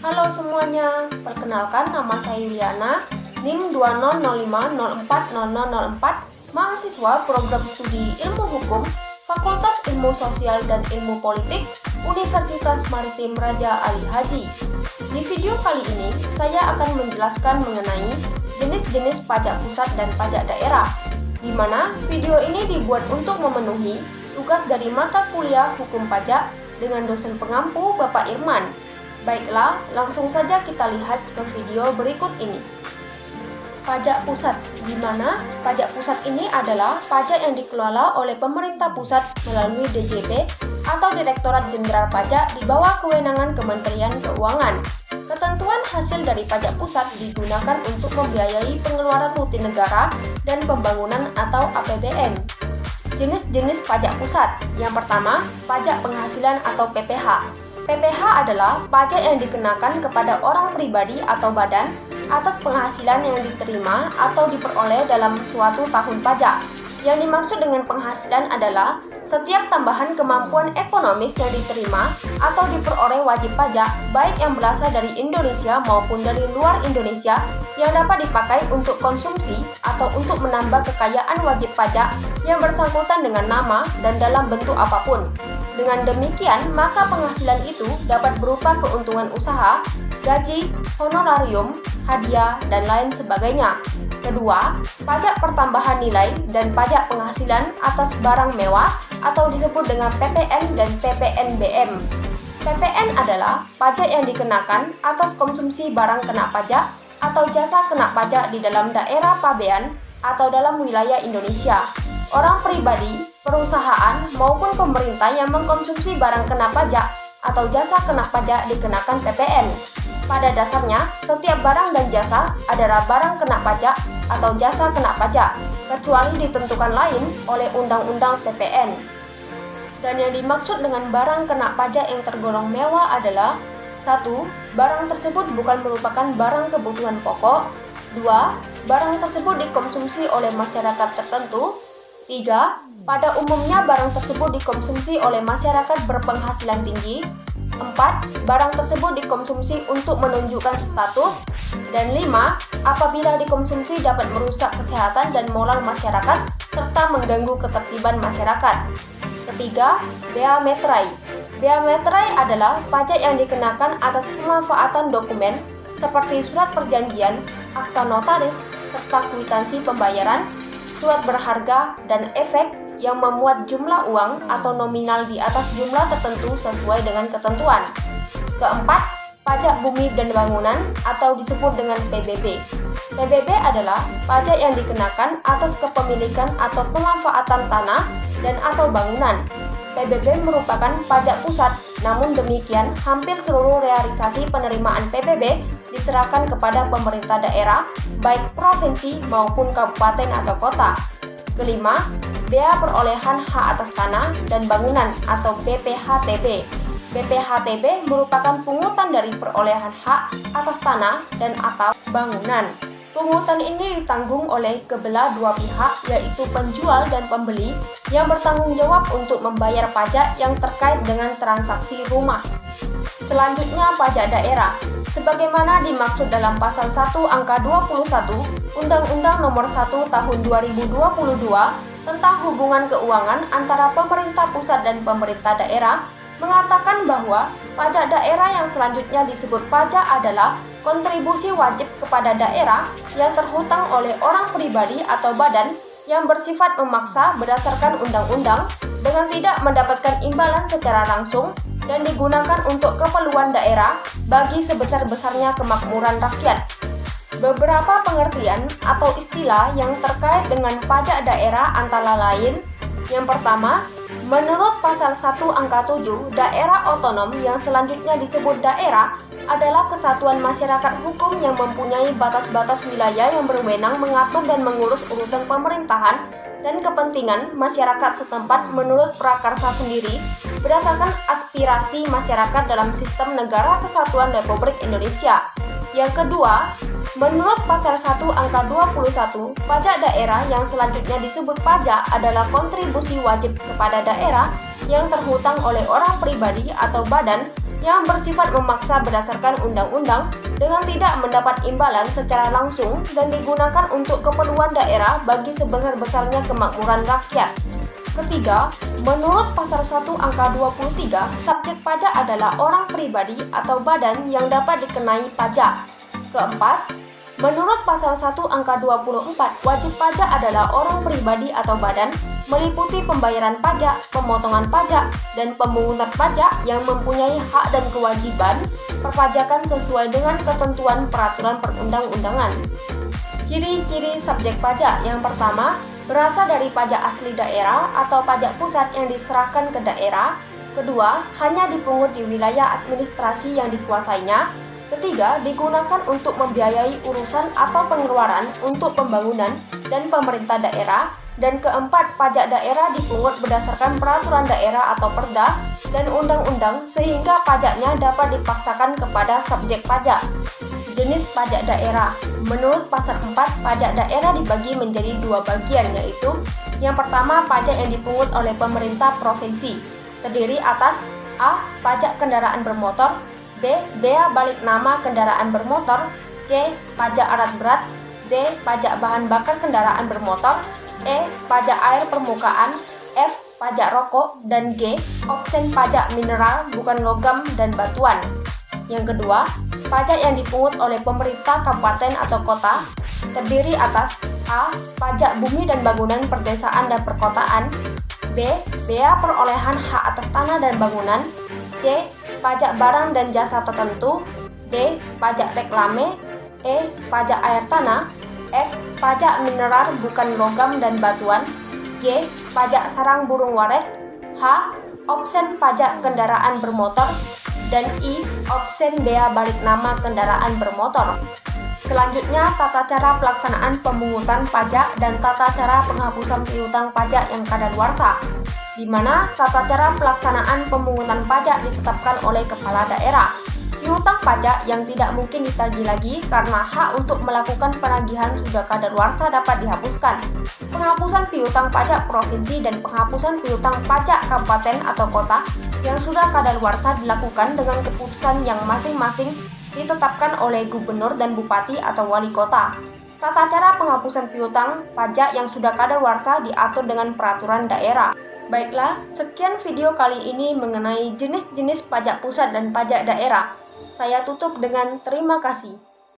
Halo semuanya, perkenalkan nama saya Yuliana, NIM 2005040004, mahasiswa program studi Ilmu Hukum, Fakultas Ilmu Sosial dan Ilmu Politik, Universitas Maritim Raja Ali Haji. Di video kali ini, saya akan menjelaskan mengenai jenis-jenis pajak pusat dan pajak daerah, di mana video ini dibuat untuk memenuhi tugas dari mata kuliah Hukum Pajak dengan dosen pengampu Bapak Irman. Baiklah, langsung saja kita lihat ke video berikut ini. Pajak pusat, di mana pajak pusat ini adalah pajak yang dikelola oleh pemerintah pusat melalui DJP atau Direktorat Jenderal Pajak di bawah kewenangan Kementerian Keuangan. Ketentuan hasil dari pajak pusat digunakan untuk membiayai pengeluaran rutin negara dan pembangunan atau APBN. Jenis-jenis pajak pusat. Yang pertama, pajak penghasilan atau PPH. PPH adalah pajak yang dikenakan kepada orang pribadi atau badan atas penghasilan yang diterima atau diperoleh dalam suatu tahun pajak. Yang dimaksud dengan penghasilan adalah setiap tambahan kemampuan ekonomis yang diterima atau diperoleh wajib pajak, baik yang berasal dari Indonesia maupun dari luar Indonesia, yang dapat dipakai untuk konsumsi atau untuk menambah kekayaan wajib pajak yang bersangkutan dengan nama dan dalam bentuk apapun. Dengan demikian, maka penghasilan itu dapat berupa keuntungan usaha, gaji, honorarium, hadiah, dan lain sebagainya. Kedua, pajak pertambahan nilai dan pajak penghasilan atas barang mewah atau disebut dengan PPN dan PPNBM. PPN adalah pajak yang dikenakan atas konsumsi barang kena pajak atau jasa kena pajak di dalam daerah pabean atau dalam wilayah Indonesia. Orang pribadi, perusahaan, maupun pemerintah yang mengkonsumsi barang kena pajak atau jasa kena pajak dikenakan PPN. Pada dasarnya, setiap barang dan jasa adalah barang kena pajak atau jasa kena pajak, kecuali ditentukan lain oleh Undang-Undang PPN. Dan yang dimaksud dengan barang kena pajak yang tergolong mewah adalah 1. Barang tersebut bukan merupakan barang kebutuhan pokok. 2. Barang tersebut dikonsumsi oleh masyarakat tertentu. 3. Pada umumnya barang tersebut dikonsumsi oleh masyarakat berpenghasilan tinggi. 4. Barang tersebut dikonsumsi untuk menunjukkan status. Dan 5. Apabila dikonsumsi dapat merusak kesehatan dan moral masyarakat serta mengganggu ketertiban masyarakat. Ketiga, bea materai. Bea materai adalah pajak yang dikenakan atas pemanfaatan dokumen seperti surat perjanjian, akta notaris, serta kwitansi pembayaran, surat berharga, dan efek yang memuat jumlah uang atau nominal di atas jumlah tertentu sesuai dengan ketentuan. Keempat, pajak bumi dan bangunan atau disebut dengan PBB. PBB adalah pajak yang dikenakan atas kepemilikan atau pemanfaatan tanah dan atau bangunan. PBB merupakan pajak pusat, namun demikian hampir seluruh realisasi penerimaan PBB diserahkan kepada pemerintah daerah, baik provinsi maupun kabupaten atau kota. Kelima, bea perolehan hak atas tanah dan bangunan atau BPHTB. BPHTB merupakan pungutan dari perolehan hak atas tanah dan atau bangunan. Pungutan ini ditanggung oleh kebelah dua pihak, yaitu penjual dan pembeli, yang bertanggung jawab untuk membayar pajak yang terkait dengan transaksi rumah. Selanjutnya, pajak daerah. Sebagaimana dimaksud dalam pasal 1 angka 21 Undang-Undang Nomor 1 Tahun 2022 tentang hubungan keuangan antara pemerintah pusat dan pemerintah daerah, mengatakan bahwa pajak daerah yang selanjutnya disebut pajak adalah kontribusi wajib kepada daerah yang terhutang oleh orang pribadi atau badan yang bersifat memaksa berdasarkan undang-undang dengan tidak mendapatkan imbalan secara langsung dan digunakan untuk keperluan daerah bagi sebesar-besarnya kemakmuran rakyat. Beberapa pengertian atau istilah yang terkait dengan pajak daerah antara lain: yang pertama, menurut pasal 1 angka 7, daerah otonom yang selanjutnya disebut daerah adalah kesatuan masyarakat hukum yang mempunyai batas-batas wilayah yang berwenang mengatur dan mengurus urusan pemerintahan dan kepentingan masyarakat setempat menurut prakarsa sendiri berdasarkan aspirasi masyarakat dalam sistem negara kesatuan Republik Indonesia. Yang kedua, menurut pasal 1 angka 21, pajak daerah yang selanjutnya disebut pajak adalah kontribusi wajib kepada daerah yang terhutang oleh orang pribadi atau badan yang bersifat memaksa berdasarkan undang-undang dengan tidak mendapat imbalan secara langsung dan digunakan untuk keperluan daerah bagi sebesar-besarnya kemakmuran rakyat. Ketiga, menurut pasal 1 angka 23, subjek pajak adalah orang pribadi atau badan yang dapat dikenai pajak. Keempat, menurut pasal 1 angka 24, wajib pajak adalah orang pribadi atau badan meliputi pembayaran pajak, pemotongan pajak, dan pemungutan pajak yang mempunyai hak dan kewajiban perpajakan sesuai dengan ketentuan peraturan perundang-undangan. Ciri-ciri subjek pajak yang pertama, berasal dari pajak asli daerah atau pajak pusat yang diserahkan ke daerah. Kedua, hanya dipungut di wilayah administrasi yang dikuasainya. Ketiga, digunakan untuk membiayai urusan atau pengeluaran untuk pembangunan dan pemerintah daerah. Dan keempat, pajak daerah dipungut berdasarkan peraturan daerah atau perda dan undang-undang sehingga pajaknya dapat dipaksakan kepada subjek pajak. Jenis pajak daerah. Menurut pasal 4, pajak daerah dibagi menjadi dua bagian, yaitu yang pertama, pajak yang dipungut oleh pemerintah provinsi, terdiri atas A. Pajak kendaraan bermotor, B. Bea balik nama kendaraan bermotor, C. Pajak alat berat, D. Pajak bahan bakar kendaraan bermotor, E. Pajak air permukaan, F. Pajak rokok, dan G. Opsen pajak mineral bukan logam dan batuan. Yang kedua, pajak yang dipungut oleh pemerintah kabupaten atau kota, terdiri atas A. Pajak bumi dan bangunan perdesaan dan perkotaan, B. Bea perolehan hak atas tanah dan bangunan, C. Pajak barang dan jasa tertentu, D. Pajak reklame, E. Pajak air tanah, F. Pajak mineral bukan logam dan batuan, G. Pajak sarang burung walet, H. Opsen pajak kendaraan bermotor, dan I. Opsen bea balik nama kendaraan bermotor. Selanjutnya, tata cara pelaksanaan pemungutan pajak dan tata cara penghapusan piutang pajak yang kadaluarsa, di mana tata cara pelaksanaan pemungutan pajak ditetapkan oleh kepala daerah. Piutang pajak yang tidak mungkin ditagih lagi karena hak untuk melakukan penagihan sudah kadaluarsa dapat dihapuskan. Penghapusan piutang pajak provinsi dan penghapusan piutang pajak kabupaten atau kota yang sudah kadaluarsa dilakukan dengan keputusan yang masing-masing ditetapkan oleh gubernur dan bupati atau wali kota. Tata cara penghapusan piutang pajak yang sudah kadaluarsa diatur dengan peraturan daerah. Baiklah, sekian video kali ini mengenai jenis-jenis pajak pusat dan pajak daerah. Saya tutup dengan terima kasih.